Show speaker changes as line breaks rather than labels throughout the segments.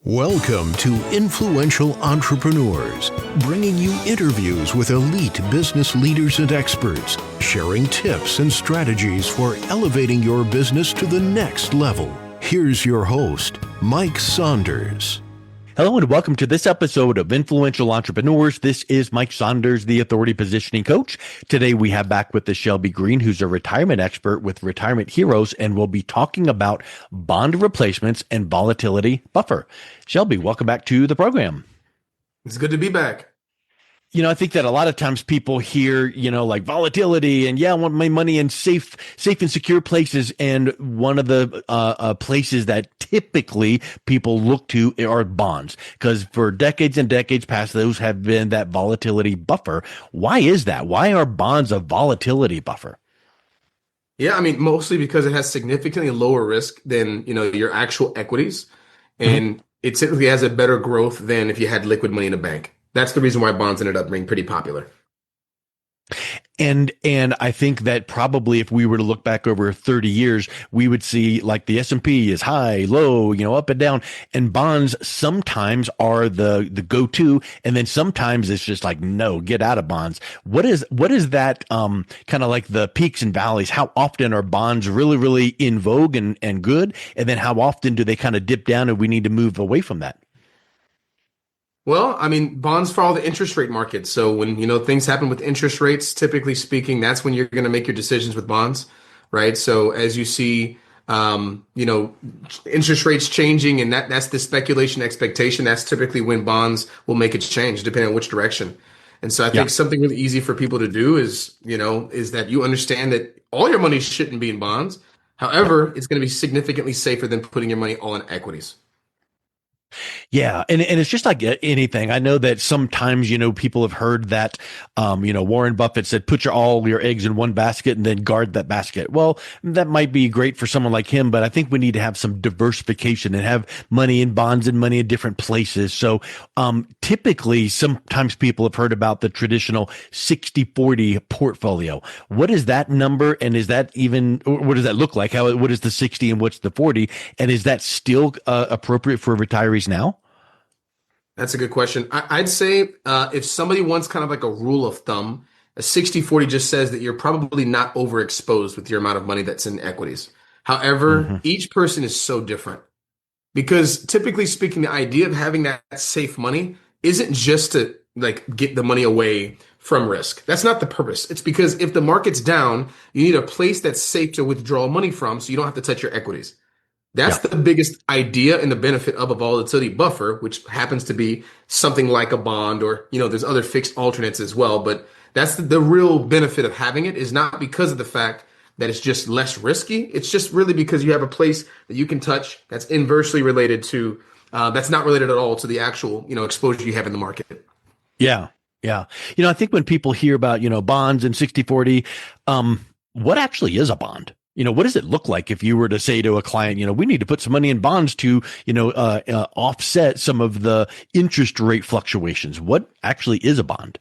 Welcome to Influential Entrepreneurs, bringing you interviews with elite business leaders and experts, sharing tips and strategies for elevating your business to the next level. Here's your host, Mike Saunders.
Hello and welcome to this episode of Influential Entrepreneurs. This is Mike Saunders, the Authority Positioning Coach. Today we have back with us Shelby Green, who's a retirement expert with Retirement Heroes, and we'll be talking about bond replacements and volatility buffer. Shelby, welcome back to the program.
It's good to be back.
I think that a lot of times people hear, like volatility and I want my money in safe and secure places. And one of the places that typically people look to are bonds, because for decades and decades past, those have been that volatility buffer. Why is that? Why are bonds a volatility buffer?
Yeah, mostly because it has significantly lower risk than, your actual equities. And it typically has a better growth than if you had liquid money in a bank. That's the reason why bonds ended up being pretty popular.
And I think that probably if we were to look back over 30 years, we would see like the S&P is high, low, up and down, and bonds sometimes are the go-to. And then sometimes it's just like, no, get out of bonds. What is that kind of like the peaks and valleys? How often are bonds really, really in vogue and good? And then how often do they kind of dip down and we need to move away from that?
Well, bonds follow the interest rate market. So when, things happen with interest rates, typically speaking, that's when you're going to make your decisions with bonds, right? So as you see, interest rates changing, and that's the speculation expectation, that's typically when bonds will make a change depending on which direction. And so I think something really easy for people to do is that you understand that all your money shouldn't be in bonds. However, it's going to be significantly safer than putting your money all in equities.
Yeah. And it's just like anything. I know that sometimes, people have heard that, Warren Buffett said, put all your eggs in one basket and then guard that basket. Well, that might be great for someone like him, but I think we need to have some diversification and have money in bonds and money in different places. So, typically, sometimes people have heard about the traditional 60-40 portfolio. What is that number? And is that even, what does that look like? What is the 60 and what's the 40? And is that still appropriate for retirees now?
That's a good question. I'd say if somebody wants kind of like a rule of thumb, a 60-40 just says that you're probably not overexposed with your amount of money that's in equities. However, each person is so different, because typically speaking, the idea of having that safe money isn't just to like get the money away from risk. That's not the purpose. It's because if the market's down, you need a place that's safe to withdraw money from so you don't have to touch your equities. That's the biggest idea and the benefit of a volatility buffer, which happens to be something like a bond, or, there's other fixed alternates as well. But that's the real benefit of having it, is not because of the fact that it's just less risky. It's just really because you have a place that you can touch that's inversely related to, that's not related at all to the actual, exposure you have in the market.
Yeah. Yeah. I think when people hear about, bonds and 60-40, what actually is a bond? What does it look like if you were to say to a client, we need to put some money in bonds to, offset some of the interest rate fluctuations? What actually is a bond?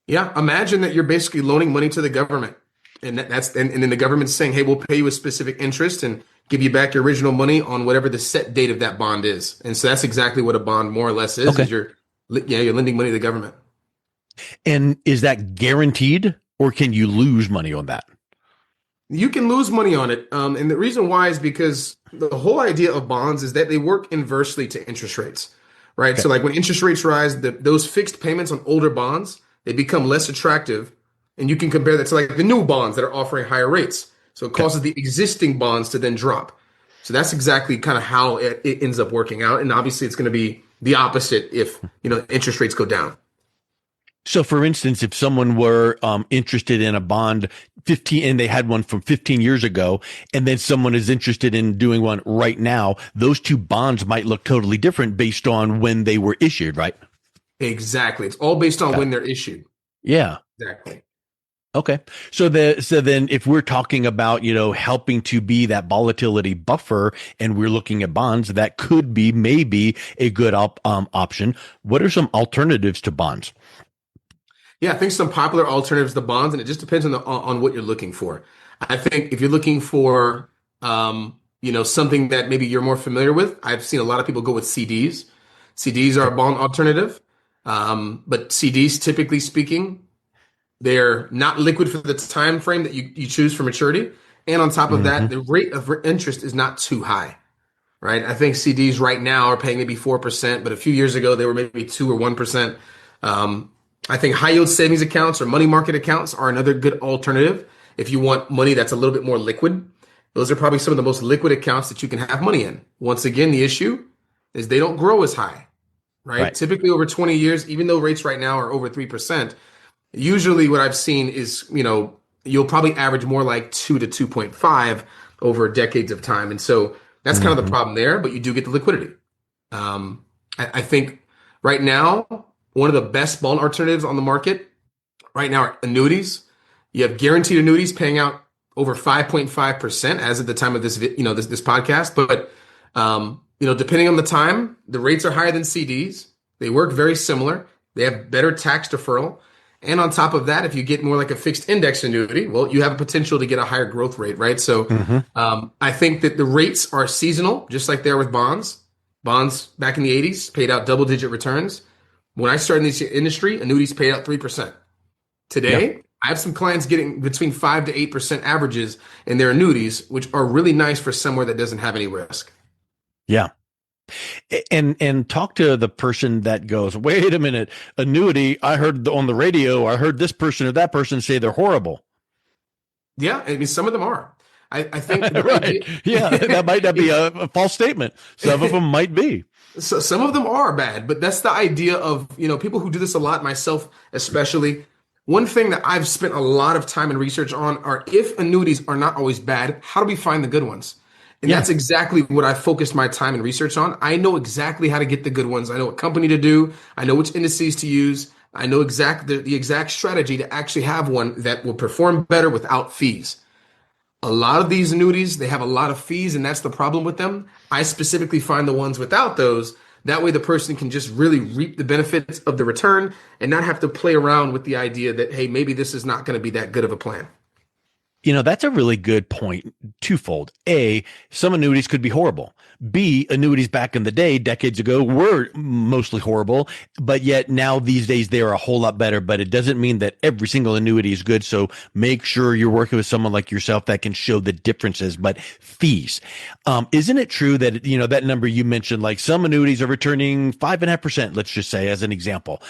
Yeah. Imagine that you're basically loaning money to the government, and then the government's saying, hey, we'll pay you a specific interest and give you back your original money on whatever the set date of that bond is. And so that's exactly what a bond more or less is.
Okay.
Is you're lending money to the government.
And is that guaranteed, or can you lose money on that?
You can lose money on it. And the reason why is because the whole idea of bonds is that they work inversely to interest rates, right? Okay. So like when interest rates rise, those fixed payments on older bonds, they become less attractive. And you can compare that to like the new bonds that are offering higher rates. So it causes the existing bonds to then drop. So that's exactly kind of how it ends up working out. And obviously it's going to be the opposite if, interest rates go down.
So, for instance, if someone were interested in a bond 15 and they had one from 15 years ago, and then someone is interested in doing one right now, those two bonds might look totally different based on when they were issued, right?
Exactly. It's all based on when they're issued.
Yeah.
Exactly.
Okay. So then if we're talking about, helping to be that volatility buffer and we're looking at bonds, that could be maybe a good option. What are some alternatives to bonds?
Yeah, I think some popular alternatives to bonds, and it just depends on what you're looking for. I think if you're looking for something that maybe you're more familiar with. I've seen a lot of people go with CDs. CDs are a bond alternative. But CDs, typically speaking, they're not liquid for the time frame that you choose for maturity. And on top of that,
Hmm.
the rate of interest is not too high, right? I think CDs right now are paying maybe 4%, but a few years ago they were maybe 2 or 1%. I think high yield savings accounts or money market accounts are another good alternative if you want money that's a little bit more liquid. Those are probably some of the most liquid accounts that you can have money in. Once again, the issue is they don't grow as high, right?
Right.
Typically over 20 years, even though rates right now are over 3%, usually what I've seen is, you'll probably average more like 2 to 2.5 over decades of time. And so that's kind of the
Hmm.
problem there, but you do get the liquidity. I think right now, one of the best bond alternatives on the market right now are annuities. You have guaranteed annuities paying out over 5.5% as of the time of this podcast. But, depending on the time, the rates are higher than CDs. They work very similar. They have better tax deferral. And on top of that, if you get more like a fixed index annuity, well, you have a potential to get a higher growth rate, right? So
Hmm.
I think that the rates are seasonal, just like they are with bonds. Bonds back in the 80s paid out double-digit returns. When I started in this industry, annuities paid out 3%.
Yeah.
Today, I have some clients getting between 5 to 8% averages in their annuities, which are really nice for somewhere that doesn't have any risk.
Yeah. And talk to the person that goes, wait a minute, annuity. I heard on the radio, I heard this person or that person say they're horrible.
Yeah, I mean, some of them are. I think the
Right.
idea,
Yeah. That might not be a false statement. Some of them might be.
so some of them are bad, but that's the idea of, people who do this a lot, myself especially. One thing that I've spent a lot of time and research on are if annuities are not always bad, how do we find the good ones? And
Yeah.
that's exactly what I focused my time and research on. I know exactly how to get the good ones. I know what company to do. I know which indices to use. I know the exact strategy to actually have one that will perform better without fees. A lot of these annuities, they have a lot of fees, and that's the problem with them. I specifically find the ones without those. That way, the person can just really reap the benefits of the return and not have to play around with the idea that, hey, maybe this is not going to be that good of a plan.
That's a really good point. Twofold. A, some annuities could be horrible. B, annuities back in the day, decades ago, were mostly horrible, but yet now these days they are a whole lot better. But it doesn't mean that every single annuity is good. So make sure you're working with someone like yourself that can show the differences. But fees, isn't it true that, that number you mentioned, like some annuities are returning 5.5%, let's just say, as an example.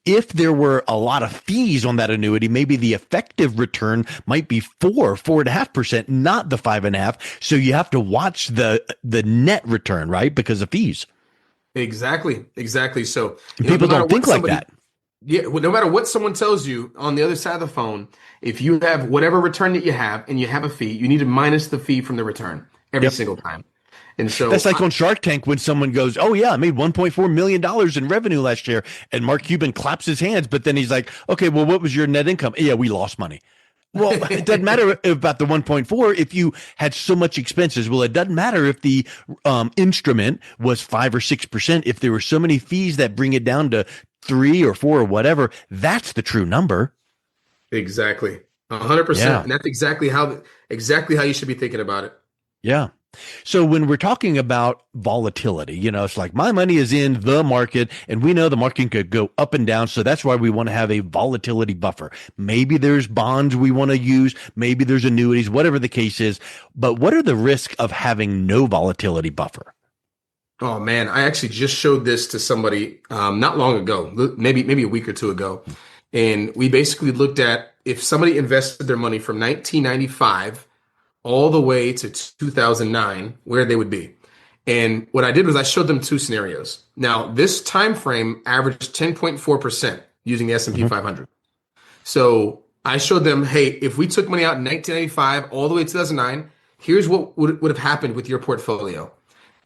If there were a lot of fees on that annuity, maybe the effective return might be 4.5%, not the 5.5. So you have to watch the net return, right? Because of fees.
Exactly, exactly. So,
And
no
people
matter
don't
what
think like
somebody,
that.
yeah, well, no matter what someone tells you on the other side of the phone, if you have whatever return that you have and you have a fee, you need to minus the fee from the return every
Yep.
single time. And
That's
so,
like on Shark Tank when someone goes, "Oh yeah, I made $1.4 million in revenue last year," and Mark Cuban claps his hands, but then he's like, "Okay, well, what was your net income?" Yeah, we lost money. Well, it doesn't matter about the 1.4 if you had so much expenses. Well, it doesn't matter if the instrument was 5 or 6%. If there were so many fees that bring it down to 3 or 4 or whatever, that's the true number.
exactly, 100%,
Yeah.
and that's exactly how you should be thinking about it.
Yeah. So when we're talking about volatility, it's like my money is in the market and we know the market could go up and down. So that's why we want to have a volatility buffer. Maybe there's bonds we want to use. Maybe there's annuities, whatever the case is. But what are the risks of having no volatility buffer?
Oh man, I actually just showed this to somebody not long ago, maybe a week or two ago, and we basically looked at if somebody invested their money from 1995 all the way to 2009, where they would be. And what I did was I showed them two scenarios. Now, this time frame averaged 10.4% using the S&P
Mhm.
500. So I showed them, hey, if we took money out in 1995 all the way to 2009, here's what would have happened with your portfolio.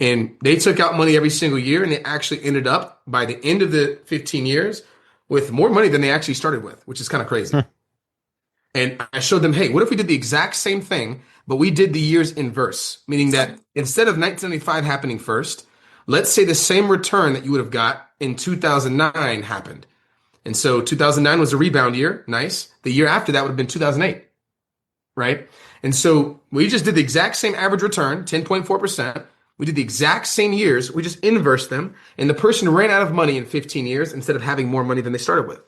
And they took out money every single year, and they actually ended up by the end of the 15 years with more money than they actually started with, which is kind of crazy.
Huh.
And I showed them, hey, what if we did the exact same thing, but we did the years inverse, meaning that instead of 1995 happening first, let's say the same return that you would have got in 2009 happened. And so 2009 was a rebound year. Nice. The year after that would have been 2008. right? And so we just did the exact same average return, 10.4%. We did the exact same years. We just inversed them. And the person ran out of money in 15 years instead of having more money than they started with.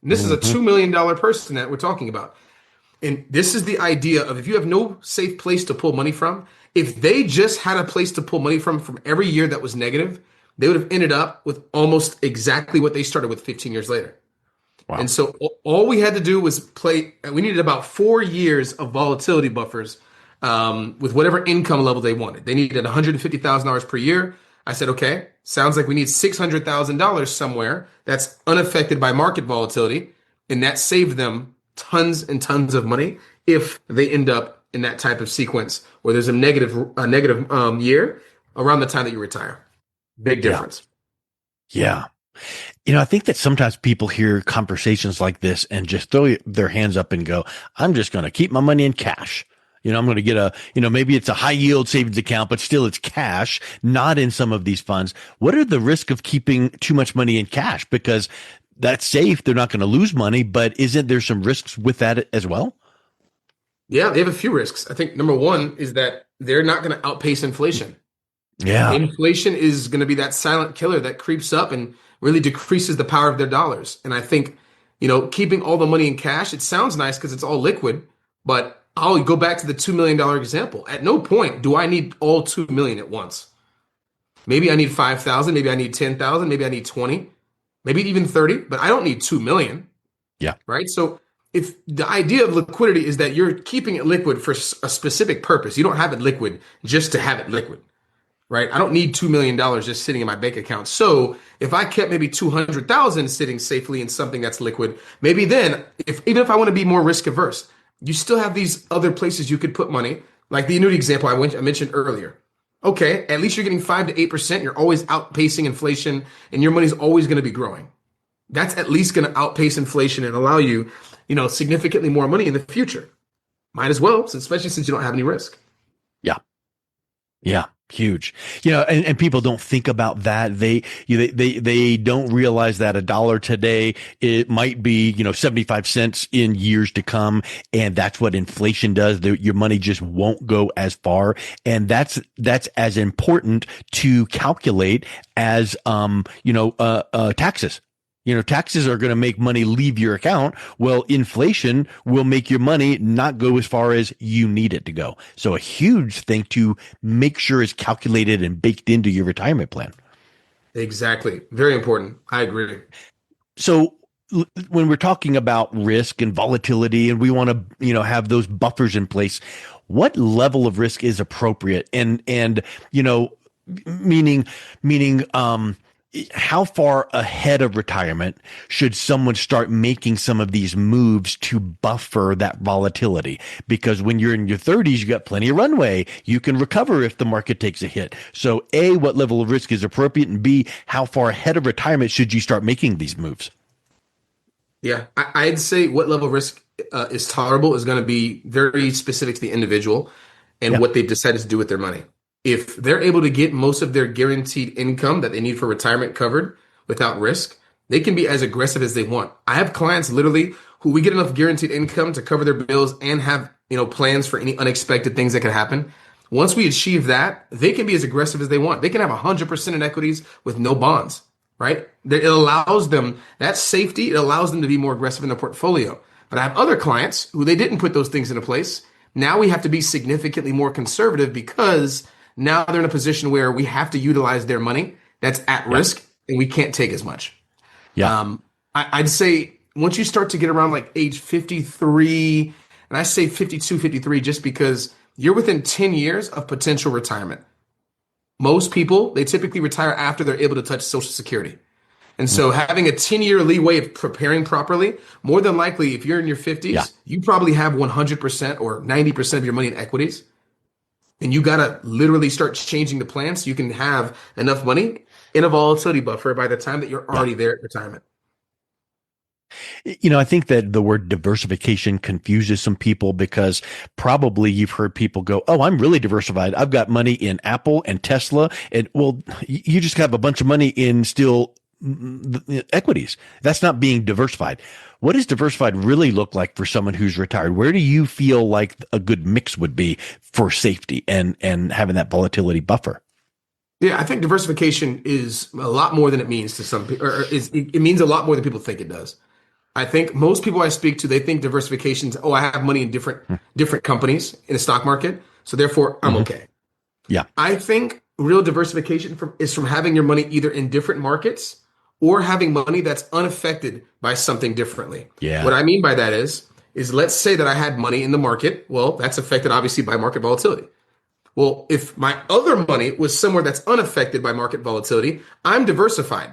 And this is a
Mm-hmm.
$2 million person that we're talking about. And this is the idea of if you have no safe place to pull money from, if they just had a place to pull money from every year that was negative, they would have ended up with almost exactly what they started with 15 years later.
Wow.
And so all we had to do was play. We needed about 4 years of volatility buffers with whatever income level they wanted. They needed $150,000 per year. I said, okay, sounds like we need $600,000 somewhere that's unaffected by market volatility. And that saved them tons and tons of money if they end up in that type of sequence where there's a negative year around the time that you retire. Big difference.
Yeah. I think that sometimes people hear conversations like this and just throw their hands up and go, I'm just going to keep my money in cash. I'm going to get maybe it's a high yield savings account, but still it's cash, not in some of these funds. What are the risks of keeping too much money in cash? Because that's safe. They're not going to lose money, but isn't there some risks with that as well?
Yeah, they have a few risks. I think number one is that they're not going to outpace inflation.
Yeah.
Inflation is going to be that silent killer that creeps up and really decreases the power of their dollars. And I think, keeping all the money in cash, it sounds nice because it's all liquid, but I'll go back to the $2 million example. At no point do I need all 2 million at once. Maybe I need 5,000, maybe I need 10,000, maybe I need 20, maybe even 30, but I don't need 2 million.
Yeah.
Right. So if the idea of liquidity is that you're keeping it liquid for a specific purpose, you don't have it liquid just to have it liquid. Right. I don't need $2 million just sitting in my bank account. So if I kept maybe 200,000 sitting safely in something that's liquid, maybe then even if I want to be more risk averse, you still have these other places you could put money, like the annuity example I mentioned earlier. Okay, at least you're getting 5 to 8%. You're always outpacing inflation and your money's always going to be growing. That's at least going to outpace inflation and allow you, significantly more money in the future. Might as well, especially since you don't have any risk.
Yeah. Yeah. Huge. And people don't think about that. They don't realize that $1 today, it might be, 75 cents in years to come. And that's what inflation does. Your money just won't go as far. And that's as important to calculate as, taxes. Taxes are going to make money leave your account. Well, inflation will make your money not go as far as you need it to go. So a huge thing to make sure is calculated and baked into your retirement plan.
Exactly. Very important. I agree.
So when we're talking about risk and volatility and we want to, have those buffers in place, what level of risk is appropriate? And meaning, how far ahead of retirement should someone start making some of these moves to buffer that volatility? Because when you're in your 30s, you got plenty of runway. You can recover if the market takes a hit. So A, what level of risk is appropriate? And B, how far ahead of retirement should you start making these moves?
Yeah, I'd say what level of risk is tolerable is going to be very specific to the individual and what they've decided to do with their money. If they're able to get most of their guaranteed income that they need for retirement covered without risk, they can be as aggressive as they want. I have clients literally who we get enough guaranteed income to cover their bills and have, plans for any unexpected things that could happen. Once we achieve that, they can be as aggressive as they want. They can have 100% in equities with no bonds, right? It allows them that safety. It allows them to be more aggressive in their portfolio. But I have other clients who they didn't put those things into place. Now we have to be significantly more conservative because now they're in a position where we have to utilize their money that's at risk and we can't take as much.
Yeah.
I'd say once you start to get around like age 53, and I say 52, 53, just because you're within 10 years of potential retirement. Most people, they typically retire after they're able to touch Social Security. And so having a 10-year leeway of preparing properly, more than likely, if you're in your 50s, you probably have 100% or 90% of your money in equities. And you got to literally start changing the plan so you can have enough money in a volatility buffer by the time that you're already there at retirement.
I think that the word diversification confuses some people because probably you've heard people go, oh, I'm really diversified. I've got money in Apple and Tesla. And well, you just have a bunch of money in still equities. That's not being diversified. What does diversified really look like for someone who's retired? Where do you feel like a good mix would be for safety and having that volatility buffer?
Yeah, I think diversification is a lot more than it means to some people, or it means a lot more than people think it does. I think most people I speak to, they think diversification's, oh, I have money in different companies in the stock market, so therefore I'm okay.
Yeah.
I think real diversification is from having your money either in different markets or having money that's unaffected by something differently.
Yeah.
What I mean by that is let's say that I had money in the market. Well, that's affected obviously by market volatility. Well, if my other money was somewhere that's unaffected by market volatility, I'm diversified.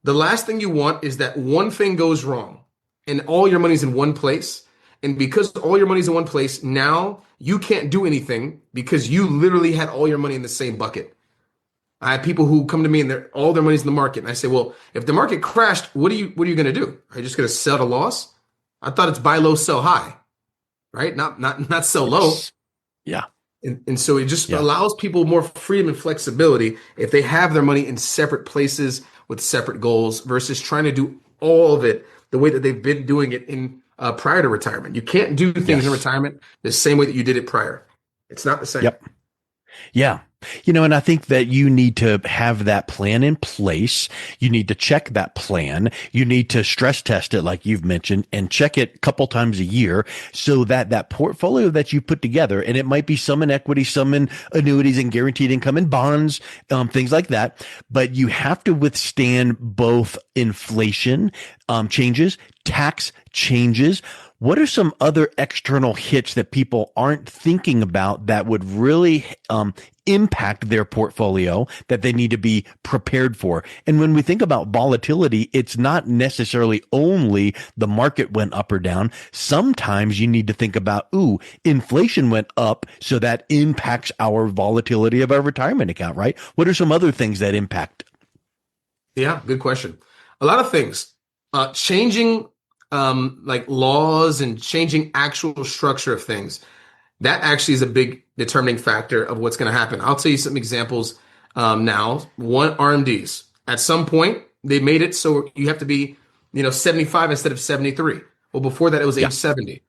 The last thing you want is that one thing goes wrong and all your money's in one place. And because all your money's in one place, now you can't do anything because you literally had all your money in the same bucket. I have people who come to me and all their money's in the market. And I say, well, if the market crashed, what are you going to do? Are you just going to sell at a loss? I thought it's buy low, sell high, right? Not sell low.
Yeah.
And so it just allows people more freedom and flexibility if they have their money in separate places with separate goals versus trying to do all of it the way that they've been doing it in prior to retirement. You can't do things in retirement the same way that you did it prior. It's not the same.
Yep. Yeah. And I think that you need to have that plan in place. You need to check that plan. You need to stress test it, like you've mentioned, and check it a couple times a year so that that portfolio that you put together, and it might be some in equity, some in annuities and guaranteed income and bonds, things like that. But you have to withstand both inflation changes, tax changes. What are some other external hits that people aren't thinking about that would really impact their portfolio that they need to be prepared for? And when we think about volatility, it's not necessarily only the market went up or down. Sometimes you need to think about, inflation went up, so that impacts our volatility of our retirement account, right? What are some other things that impact?
Yeah, good question. A lot of things. Changing like laws and changing actual structure of things. That actually is a big determining factor of what's going to happen. I'll tell you some examples now. One, RMDs. At some point, they made it so you have to be, 75 instead of 73. Well, before that, it was age 70.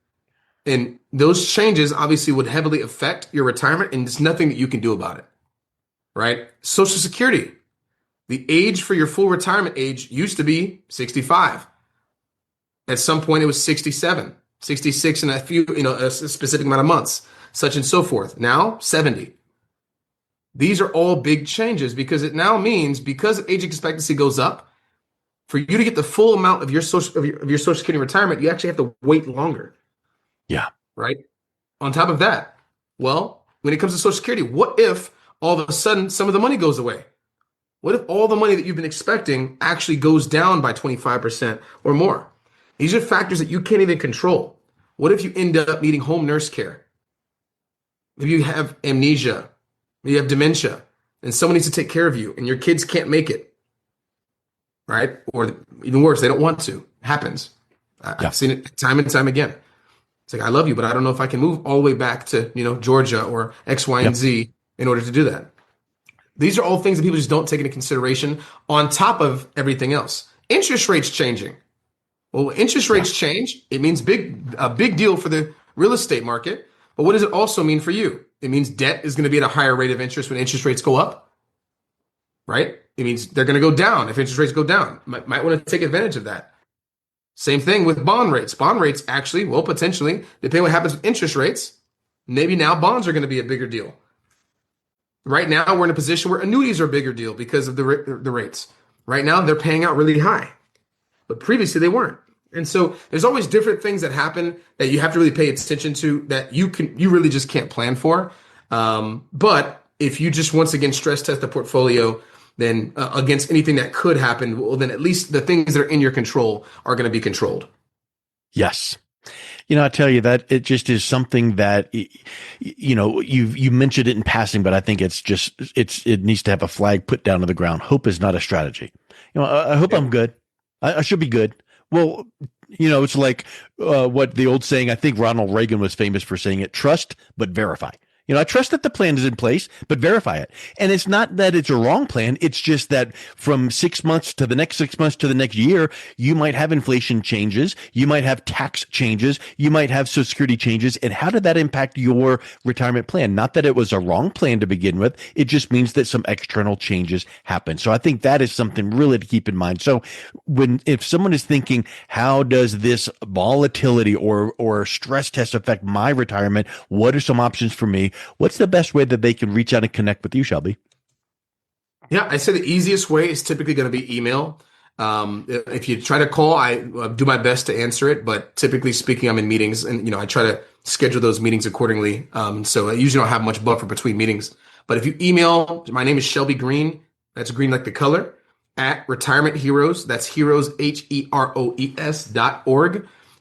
And those changes obviously would heavily affect your retirement, and there's nothing that you can do about it, right? Social Security. The age for your full retirement age used to be 65. At some point, it was 67, 66 in a few, a specific amount of months, such and so forth. Now, 70. These are all big changes because it now means because age expectancy goes up, for you to get the full amount of your social security retirement, you actually have to wait longer.
Yeah.
Right. On top of that, well, when it comes to Social Security, what if all of a sudden some of the money goes away? What if all the money that you've been expecting actually goes down by 25% or more? These are factors that you can't even control. What if you end up needing home nurse care? If you have amnesia, you have dementia, and someone needs to take care of you, and your kids can't make it, right? Or even worse, they don't want to. It happens. I've seen it time and time again. It's like, I love you, but I don't know if I can move all the way back to, Georgia or X, Y, and Z in order to do that. These are all things that people just don't take into consideration on top of everything else. Interest rates changing. Well, when interest rates change, it means a big deal for the real estate market. But what does it also mean for you? It means debt is going to be at a higher rate of interest when interest rates go up, right? It means they're going to go down if interest rates go down. Might want to take advantage of that. Same thing with bond rates. Bond rates actually, well, potentially, depending on what happens with interest rates, maybe now bonds are going to be a bigger deal. Right now, we're in a position where annuities are a bigger deal because of the rates. Right now, they're paying out really high, but previously they weren't. And so there's always different things that happen that you have to really pay attention to that you really just can't plan for. But if you just once again stress test the portfolio, then against anything that could happen, well, then at least the things that are in your control are going to be controlled.
Yes. I tell you that it just is something that, you mentioned it in passing, but I think it needs to have a flag put down to the ground. Hope is not a strategy. I hope I'm good. I should be good. Well, it's like what the old saying, I think Ronald Reagan was famous for saying it, trust, but verify. I trust that the plan is in place, but verify it. And it's not that it's a wrong plan. It's just that from 6 months to the next 6 months to the next year, you might have inflation changes. You might have tax changes. You might have Social Security changes. And how did that impact your retirement plan? Not that it was a wrong plan to begin with. It just means that some external changes happen. So I think that is something really to keep in mind. So if someone is thinking, how does this volatility or stress test affect my retirement? What are some options for me? What's the best way that they can reach out and connect with you, Shelby?
Yeah, I'd say the easiest way is typically going to be email. If you try to call, I do my best to answer it, but typically speaking, I'm in meetings, and I try to schedule those meetings accordingly. So I usually don't have much buffer between meetings. But if you email, my name is Shelby Green. That's green like the color, at Retirement Heroes. That's heroes, HEROES.org.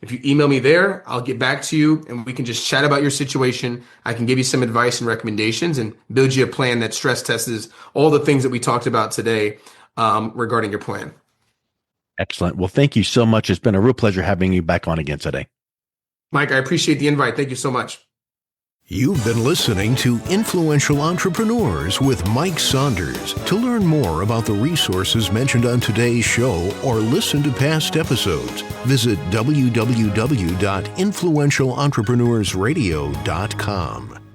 If you email me there, I'll get back to you and we can just chat about your situation. I can give you some advice and recommendations and build you a plan that stress tests all the things that we talked about today regarding your plan.
Excellent. Well, thank you so much. It's been a real pleasure having you back on again today.
Mike, I appreciate the invite. Thank you so much.
You've been listening to Influential Entrepreneurs with Mike Saunders. To learn more about the resources mentioned on today's show or listen to past episodes, visit www.influentialentrepreneursradio.com.